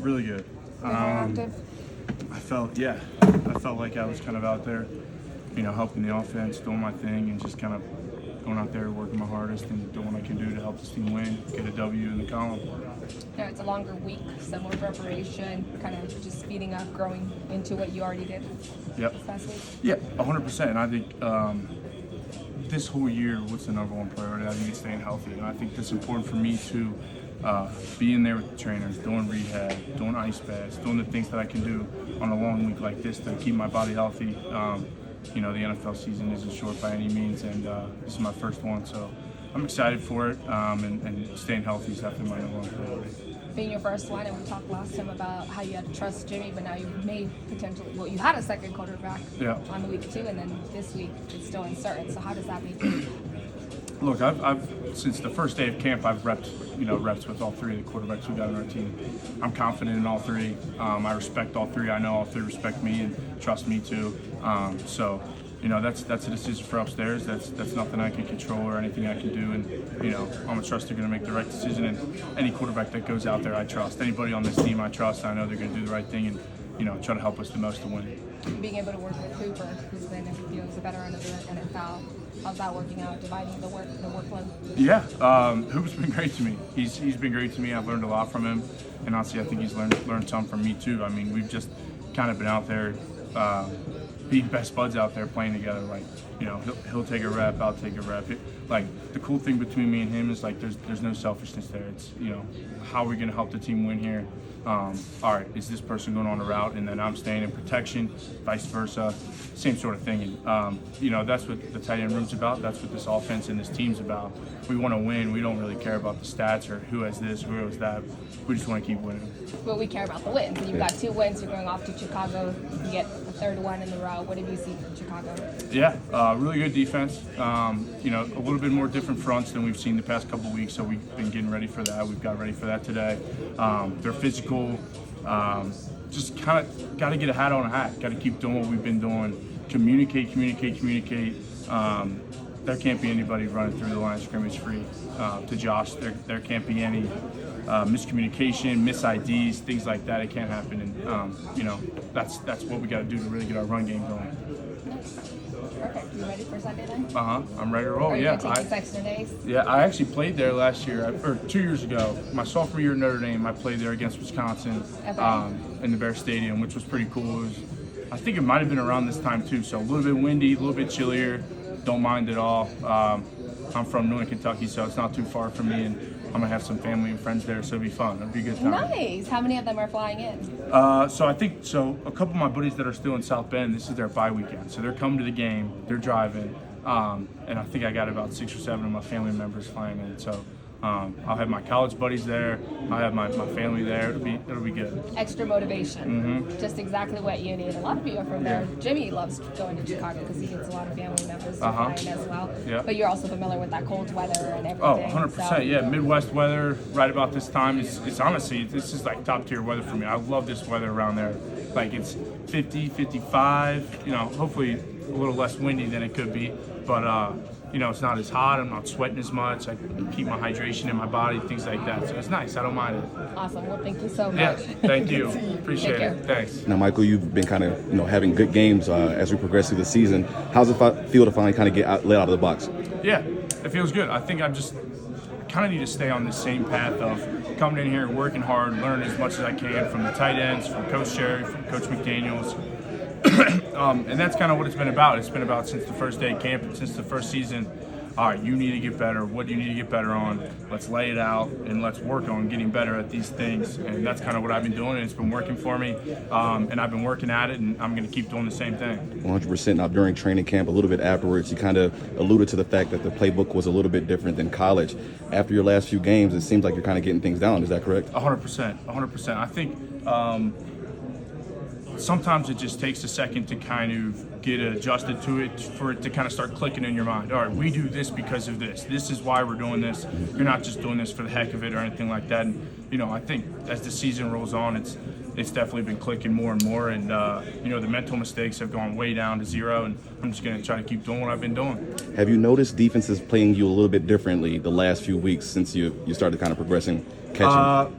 Really good. Active. I felt like I was kind of out there, helping the offense, doing my thing, and just kind of going out there working my hardest and doing what I can do to help this team win, get a W in the column. It's a longer week, some more preparation, kind of just speeding up, growing into what you already did Yep. this past week. Yeah, 100%. And I think this whole year, what's the number one priority? I think it's staying healthy. And I think that's important for me to be in there with the trainers, doing rehab, doing ice baths, doing the things that I can do on a long week like this to keep my body healthy. The NFL season isn't short by any means, and this is my first one, so I'm excited for it, and staying healthy is definitely my number one priority. Being your first one, and we talked last time about how you had to trust Jimmy, but now you've made you had a second quarterback on the week too, and then this week it's still uncertain. So how does that make you? Look, I've since the first day of camp, I've reps with all three of the quarterbacks we got on our team. I'm confident in all three. I respect all three. I know all three respect me and trust me too. That's a decision for upstairs. That's nothing I can control or anything I can do. And I'm a trust they're going to make the right decision. And any quarterback that goes out there, I trust. Anybody on this team, I trust. I know they're going to do the right thing and try to help us the most to win. Being able to work with Hooper, who's been is a veteran of the NFL. How's that working out, dividing the workload? Yeah, Hooper's been great to me. He's been great to me. I've learned a lot from him, and honestly, I think he's learned some from me too. I mean, we've just kind of been out there, being best buds out there playing together. Like, he'll take a rep, I'll take a rep. The cool thing between me and him is there's no selfishness there. It's how are we going to help the team win here? All right, is this person going on a route and then I'm staying in protection, vice versa, same sort of thing. And that's what the tight end room's about. That's what this offense and this team's about. We want to win. We don't really care about the stats or who has this, who has that. We just want to keep winning. Well, we care about the wins. And you've got 2 wins. You're going off to Chicago. You get a third one in the row. What did you see from Chicago? Yeah, really good defense. A little bit more different fronts than we've seen the past couple of weeks. So we've been getting ready for that. We've got ready for that today. They're physical. Just kind of got to get a hat on a hat. Got to keep doing what we've been doing. Communicate. There can't be anybody running through the line of scrimmage free. To Josh, there can't be any miscommunication, mis-IDs, things like that. It can't happen. And that's what we got to do to really get our run game going. Perfect. You ready for Sunday then? I'm ready to roll. Are you Yeah. going to take extra days? Yeah, I actually played there last year, or 2 years ago. My sophomore year at Notre Dame, I played there against Wisconsin in the Bear Stadium, which was pretty cool. I think it might have been around this time too, so a little bit windy, a little bit chillier. Don't mind at all. I'm from Northern Kentucky, so it's not too far from me, and I'm going to have some family and friends there, so it'll be fun. It'll be a good time. Nice. How many of them are flying in? So a couple of my buddies that are still in South Bend, this is their bye weekend. So they're coming to the game, they're driving, and I think I got about 6 or 7 of my family members flying in. So I'll have my college buddies there, I'll have my family there. It'll be good. Extra motivation. Just exactly what you need. A lot of people are from there. Yeah. Jimmy loves going to Chicago because he gets a lot of family members to fly in as well. Yeah. But you're also familiar with that cold weather and everything. Oh, 100%. So. Yeah, Midwest weather right about this time. It's honestly, this is like top tier weather for me. I love this weather around there. Like it's 50, 55, hopefully a little less windy than it could be. But, it's not as hot. I'm not sweating as much. I keep my hydration in my body, things like that. So it's nice. I don't mind it. Awesome. Well, thank you so much. Yeah, thank you. Appreciate Take care. it. Thanks. Now, Michael, you've been kind of having good games as we progress through the season. How's it feel to finally kind of get let out of the box? Yeah, it feels good. I think I kind of need to stay on the same path of coming in here, working hard, learning as much as I can from the tight ends, from Coach Sherry, from Coach McDaniels. And that's kind of what it's been about. It's been about since the first day of camp and since the first season. All right, you need to get better. What do you need to get better on? Let's lay it out and let's work on getting better at these things. And that's kind of what I've been doing, and it's been working for me. And I've been working at it, and I'm going to keep doing the same thing. 100%. Now, during training camp, a little bit afterwards, you kind of alluded to the fact that the playbook was a little bit different than college. After your last few games, it seems like you're kind of getting things down. Is that correct? 100%. I think sometimes it just takes a second to kind of get adjusted to it, for it to kind of start clicking in your mind. All right, we do this because of this. This is why we're doing this. You're not just doing this for the heck of it or anything like that. And, I think as the season rolls on, it's definitely been clicking more and more. And, the mental mistakes have gone way down to zero. And I'm just going to try to keep doing what I've been doing. Have you noticed defenses playing you a little bit differently the last few weeks since you started kind of progressing, catching?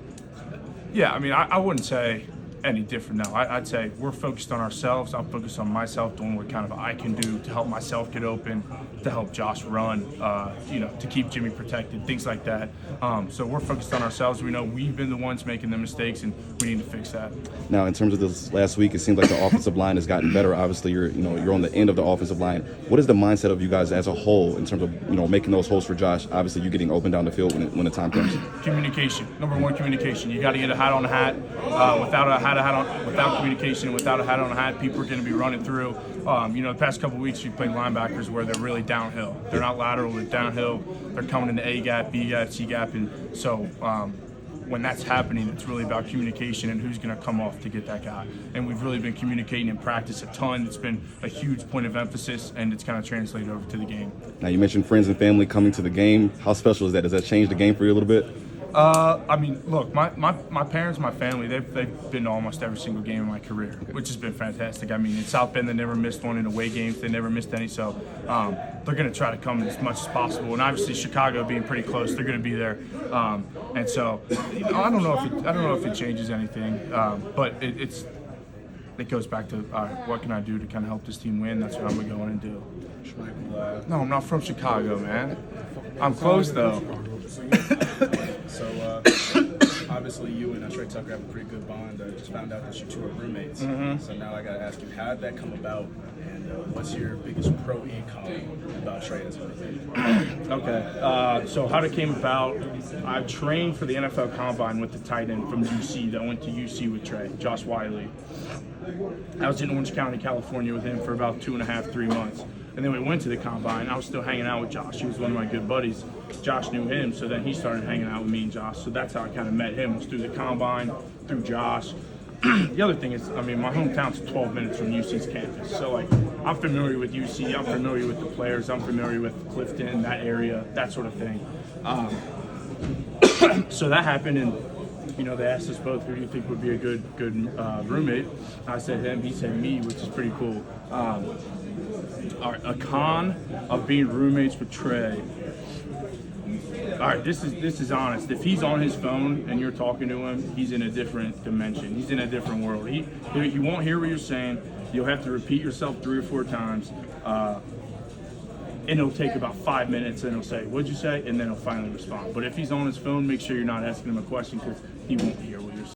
Yeah, I mean, I wouldn't say any different now. I'd say we're focused on ourselves. I'm focused on myself, doing what kind of I can do to help myself get open, to help Josh run, to keep Jimmy protected, things like that. So we're focused on ourselves. We know we've been the ones making the mistakes, and we need to fix that. Now, in terms of this last week, it seems like the offensive line has gotten better. Obviously, you're on the end of the offensive line. What is the mindset of you guys as a whole in terms of making those holes for Josh? Obviously, you getting open down the field when the time comes. Communication. Number one, communication. You got to get a hat on a hat. Without communication and without a hat on a hat, people are going to be running through. The past couple of weeks, we played linebackers where they're really downhill. They're not lateral, they're downhill. They're coming into A gap, B gap, C gap, and so when that's happening, it's really about communication and who's going to come off to get that guy. And we've really been communicating in practice a ton. It's been a huge point of emphasis, and it's kind of translated over to the game. Now, you mentioned friends and family coming to the game. How special is that? Does that change the game for you a little bit? I mean, look, my parents, my family, they've been to almost every single game in my career, which has been fantastic. I mean, in South Bend, they never missed one. In away games, they never missed any. So they're going to try to come as much as possible. And obviously, Chicago being pretty close, they're going to be there. And so, I don't know if it changes anything, but it goes back to what can I do to kind of help this team win? That's what I'm going to go in and do. No, I'm not from Chicago, man. I'm close though. So obviously you and Trey Tucker have a pretty good bond. I just found out that you two are roommates. Mm-hmm. So now I got to ask you, how did that come about? And what's your biggest pro and con about Trey as a roommate? Okay, so how it came about, I trained for the NFL Combine with the tight end from UC that went to UC with Trey, Josh Wiley. I was in Orange County, California with him for about 2.5, 3 months. And then we went to the Combine. I was still hanging out with Josh. He was one of my good buddies. Josh knew him, so then he started hanging out with me and Josh. So that's how I kind of met him, was through the Combine, through Josh. The other thing is, I mean, my hometown's 12 minutes from UC's campus. So, I'm familiar with UC. I'm familiar with the players. I'm familiar with Clifton, that area, that sort of thing. So that happened, and they asked us both, who do you think would be a good roommate? I said him, he said me, which is pretty cool. A con of being roommates with Trey. All right, this is honest. If he's on his phone and you're talking to him, he's in a different dimension. He's in a different world. He won't hear what you're saying. You'll have to repeat yourself 3 or 4 times. And it'll take about 5 minutes, and he'll say, "What'd you say?" And then he'll finally respond. But if he's on his phone, make sure you're not asking him a question, because he won't hear what